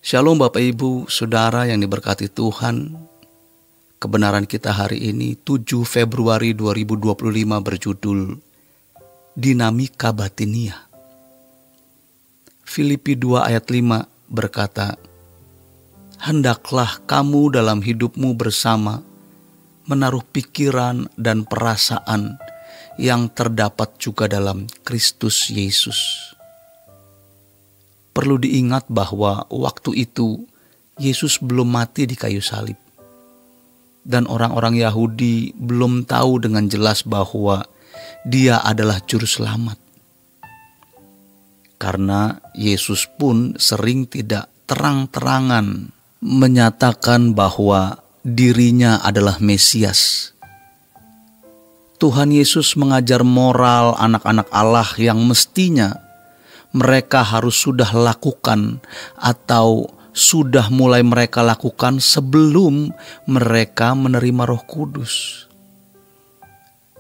Shalom Bapak Ibu, Saudara yang diberkati Tuhan. Kebenaran kita hari ini 7 Februari 2025 berjudul Dinamika Batinia. Filipi 2 ayat 5 berkata, "Hendaklah kamu dalam hidupmu bersama menaruh pikiran dan perasaan yang terdapat juga dalam Kristus Yesus." Perlu diingat bahwa waktu itu Yesus belum mati di kayu salib. Dan orang-orang Yahudi belum tahu dengan jelas bahwa Dia adalah juru selamat. Karena Yesus pun sering tidak terang-terangan menyatakan bahwa dirinya adalah Mesias. Tuhan Yesus mengajar moral anak-anak Allah yang mestinya mereka harus sudah lakukan atau sudah mulai mereka lakukan sebelum mereka menerima Roh Kudus.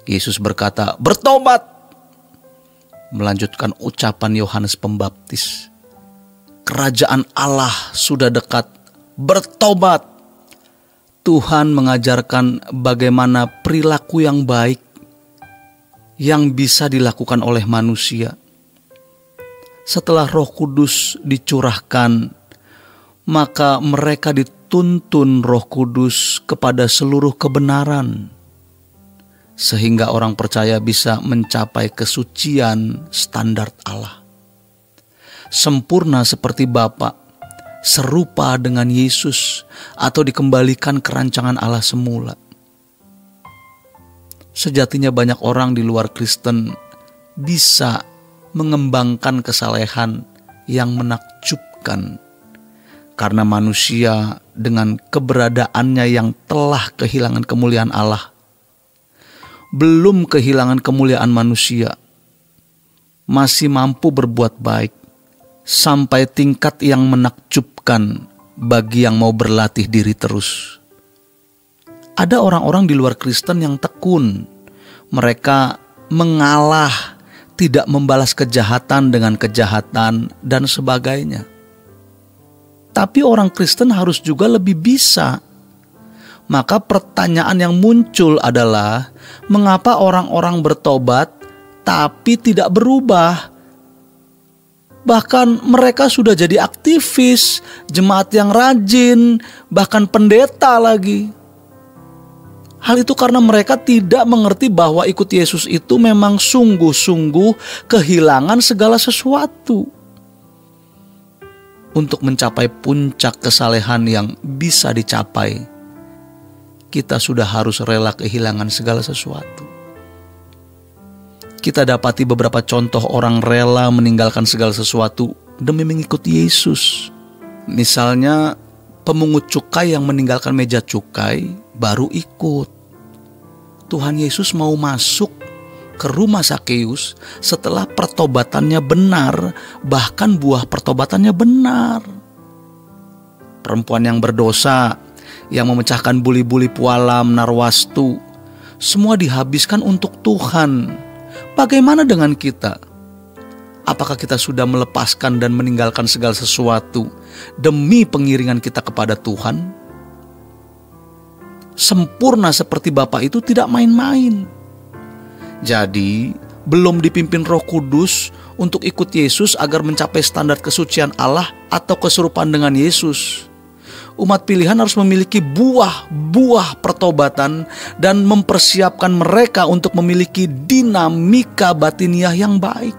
Yesus berkata, "Bertobat!" Melanjutkan ucapan Yohanes Pembaptis, "Kerajaan Allah sudah dekat, bertobat!" Tuhan mengajarkan bagaimana perilaku yang baik yang bisa dilakukan oleh manusia. Setelah Roh Kudus dicurahkan, maka mereka dituntun Roh Kudus kepada seluruh kebenaran, sehingga orang percaya bisa mencapai kesucian standar Allah. Sempurna seperti Bapa, serupa dengan Yesus, atau dikembalikan ke rancangan Allah semula. Sejatinya banyak orang di luar Kristen bisa mengembangkan kesalehan yang menakjubkan karena manusia dengan keberadaannya yang telah kehilangan kemuliaan Allah, belum kehilangan kemuliaan manusia, masih mampu berbuat baik sampai tingkat yang menakjubkan bagi yang mau berlatih diri terus. Ada orang-orang di luar Kristen yang tekun, mereka mengalah, tidak membalas kejahatan dengan kejahatan dan sebagainya. Tapi orang Kristen harus juga lebih bisa. Maka pertanyaan yang muncul adalah, mengapa orang-orang bertobat tapi tidak berubah? Bahkan mereka sudah jadi aktivis, jemaat yang rajin, bahkan pendeta lagi. Hal itu karena mereka tidak mengerti bahwa ikut Yesus itu memang sungguh-sungguh kehilangan segala sesuatu. Untuk mencapai puncak kesalehan yang bisa dicapai, kita sudah harus rela kehilangan segala sesuatu. Kita dapati beberapa contoh orang rela meninggalkan segala sesuatu demi mengikuti Yesus. Misalnya pemungut cukai yang meninggalkan meja cukai baru ikut. Tuhan Yesus mau masuk ke rumah Sakeus setelah pertobatannya benar, bahkan buah pertobatannya benar. Perempuan yang berdosa, yang memecahkan buli-buli pualam, narwastu, semua dihabiskan untuk Tuhan. Bagaimana dengan kita? Apakah kita sudah melepaskan dan meninggalkan segala sesuatu demi pengiringan kita kepada Tuhan? Sempurna seperti Bapa itu tidak main-main. Jadi, belum dipimpin Roh Kudus untuk ikut Yesus agar mencapai standar kesucian Allah atau keserupaan dengan Yesus. Umat pilihan harus memiliki buah-buah pertobatan dan mempersiapkan mereka untuk memiliki dinamika batiniah yang baik.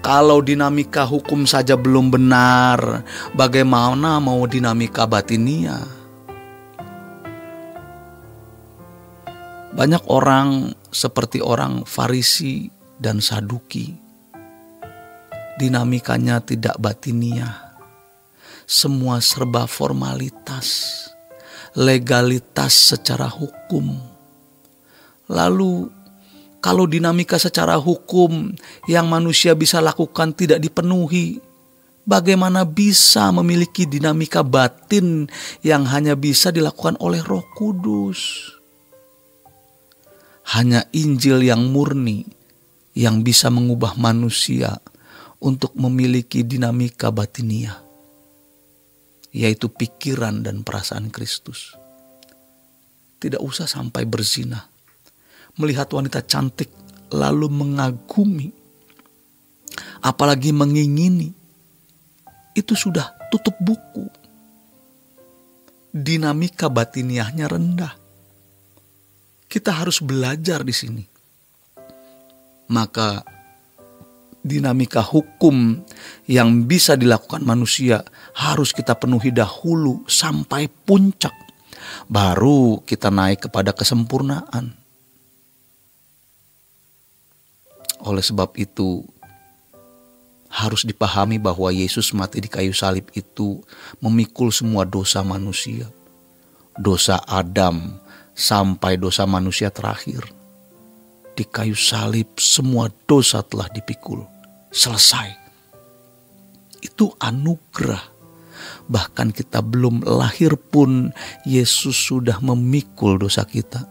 Kalau dinamika hukum saja belum benar, bagaimana mau dinamika batiniah? Banyak orang seperti orang Farisi dan Saduki. Dinamikanya tidak batiniah. Semua serba formalitas, legalitas secara hukum. Lalu kalau dinamika secara hukum yang manusia bisa lakukan tidak dipenuhi, bagaimana bisa memiliki dinamika batin yang hanya bisa dilakukan oleh Roh Kudus? Hanya Injil yang murni yang bisa mengubah manusia untuk memiliki dinamika batiniah. yaitu pikiran dan perasaan Kristus. Tidak usah sampai berzina, melihat wanita cantik lalu mengagumi, apalagi mengingini. Itu sudah tutup buku. Dinamika batiniahnya rendah. Kita harus belajar di sini. Maka dinamika hukum yang bisa dilakukan manusia harus kita penuhi dahulu sampai puncak. Baru kita naik kepada kesempurnaan. Oleh sebab itu, harus dipahami bahwa Yesus mati di kayu salib itu memikul semua dosa manusia. Dosa Adam sampai dosa manusia terakhir. Di kayu salib semua dosa telah dipikul. Selesai. Itu anugerah. Bahkan kita belum lahir pun Yesus sudah memikul dosa kita.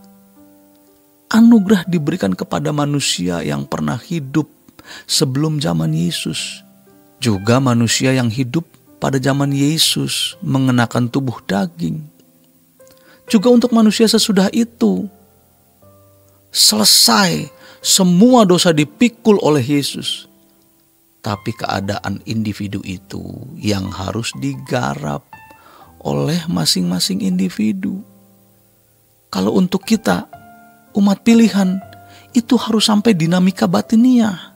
Anugerah diberikan kepada manusia yang pernah hidup sebelum zaman Yesus. Juga manusia yang hidup pada zaman Yesus mengenakan tubuh daging. Juga untuk manusia sesudah itu. Selesai, semua dosa dipikul oleh Yesus. Tapi keadaan individu itu yang harus digarap oleh masing-masing individu. Kalau untuk kita, umat pilihan, itu harus sampai dinamika batiniah.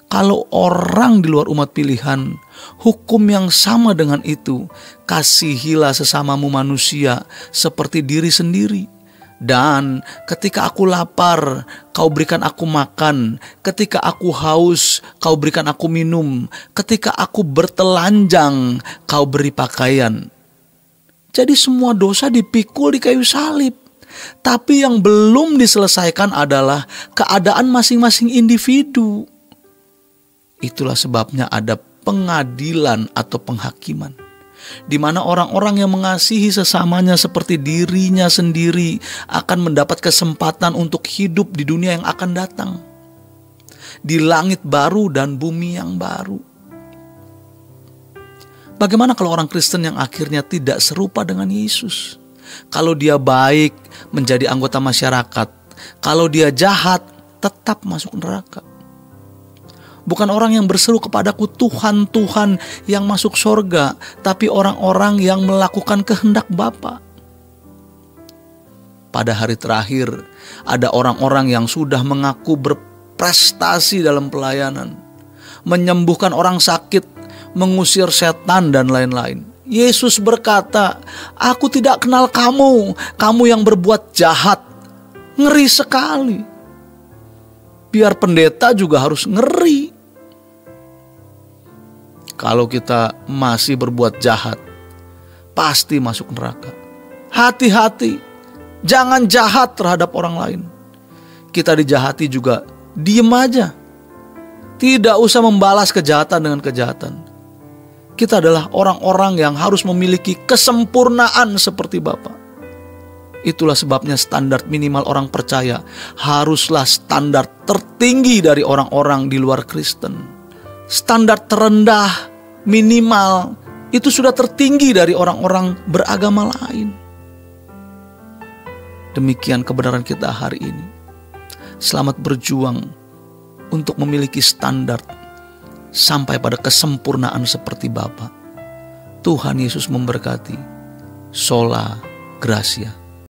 Kalau orang di luar umat pilihan, hukum yang sama dengan itu, kasihilah sesamamu manusia seperti diri sendiri. Dan ketika aku lapar, kau berikan aku makan. Ketika aku haus, kau berikan aku minum. Ketika aku bertelanjang, kau beri pakaian. Jadi semua dosa dipikul di kayu salib. Tapi yang belum diselesaikan adalah keadaan masing-masing individu. Itulah sebabnya ada pengadilan atau penghakiman, di mana orang-orang yang mengasihi sesamanya seperti dirinya sendiri akan mendapat kesempatan untuk hidup di dunia yang akan datang, di langit baru dan bumi yang baru. Bagaimana kalau orang Kristen yang akhirnya tidak serupa dengan Yesus? Kalau dia baik menjadi anggota masyarakat, kalau dia jahat tetap masuk neraka. Bukan orang yang berseru kepadaku Tuhan, Tuhan yang masuk sorga, tapi orang-orang yang melakukan kehendak Bapa. Pada hari terakhir, ada orang-orang yang sudah mengaku berprestasi dalam pelayanan, menyembuhkan orang sakit, mengusir setan dan lain-lain. Yesus berkata, aku tidak kenal kamu, kamu yang berbuat jahat. Ngeri sekali. Biar pendeta juga harus ngeri. Kalau kita masih berbuat jahat, pasti masuk neraka. Hati-hati, jangan jahat terhadap orang lain. Kita dijahati juga, diem aja. Tidak usah membalas kejahatan dengan kejahatan. Kita adalah orang-orang yang harus memiliki kesempurnaan seperti Bapa. Itulah sebabnya standar minimal orang percaya haruslah standar tertinggi dari orang-orang di luar Kristen. Standar terendah minimal itu sudah tertinggi dari orang-orang beragama lain. Demikian kebenaran kita hari ini. Selamat berjuang untuk memiliki standar sampai pada kesempurnaan seperti Bapa. Tuhan Yesus memberkati. Sola Gracia.